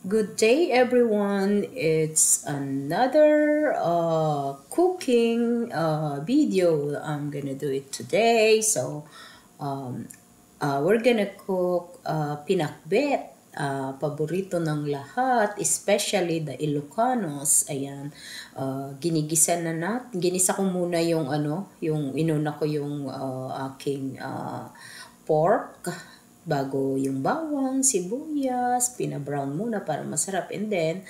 Good day, everyone. It's another cooking video. I'm gonna do it today. Um, we're gonna cook pinakbet. Paborito ng lahat, especially the Ilocanos. Ayan, ginigisa na natin. Ginisa ko muna yung yung inuna ko yung aking pork bago yung bawang, sibuyas, pina-brown muna para masarap. And then,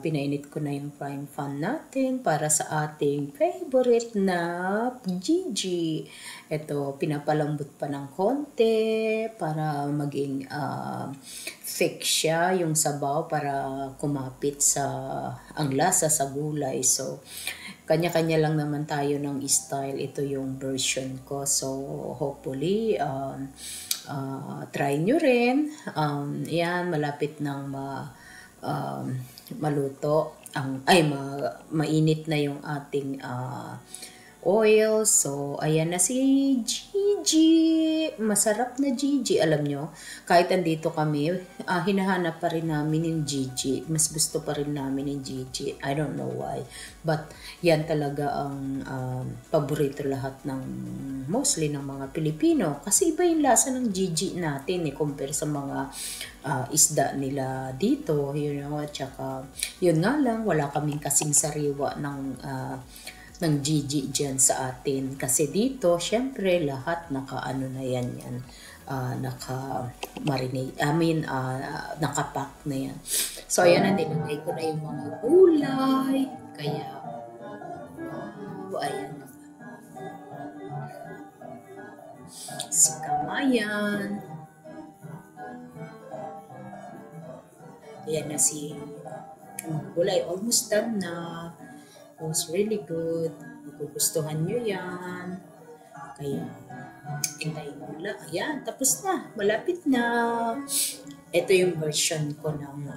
pinainit ko na yung frying pan natin para sa ating favorite na Gigi. Ito, pinapalambot pa ng konti para maging thick siya yung sabaw para kumapit sa ang lasa sa gulay. So, kanya-kanya lang naman tayo ng style. Ito yung version ko. So, hopefully, try nyo rin. Yan, malapit nang maluto. Mainit na yung ating oil. So, ayan na si Gigi. Masarap na Gigi. Alam nyo, kahit andito kami, hinahanap pa rin namin yung Gigi. Mas gusto pa rin namin yung Gigi. I don't know why. But, yan talaga ang paborito lahat ng, mostly ng mga Pilipino. Kasi iba yung lasa ng Gigi natin compare sa mga isda nila dito. You know, at saka, yun nga lang, wala kaming kasing sariwa ng Gigi dyan sa atin. Kasi dito, syempre, lahat naka-ano na yan. Naka-marinate. Nakapack na yan. So, ayan na, nilagay ko na yung mga gulay. Kaya, ayan. Si Kamayan. Ayan na si gulay. Almost done na. It was really good. Magugustuhan nyo yan. Kaya, hintayin mo lang. Ayan, tapos na. Malapit na. Ito yung version ko ng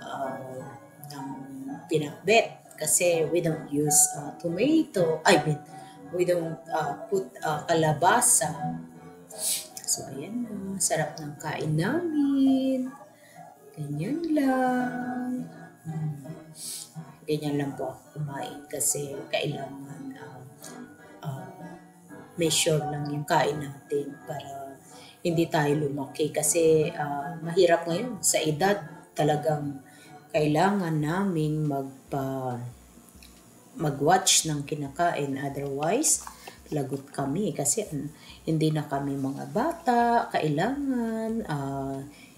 pinakbet. Kasi we don't use tomato. We don't put kalabasa. So, ayan na. Sarap ng kain namin. Ganyan lang. Ganyan lang po ako kumain kasi kailangan may sure lang yung kain natin para hindi tayo lumaki kasi mahirap ngayon sa edad talagang kailangan naming mag-watch ng kinakain, otherwise lagot kami kasi hindi na kami mga bata, kailangan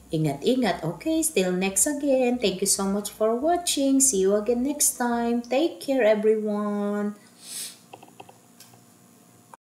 ingat-ingat. Okay, still next again. Thank you so much for watching. See you again next time. Take care, everyone.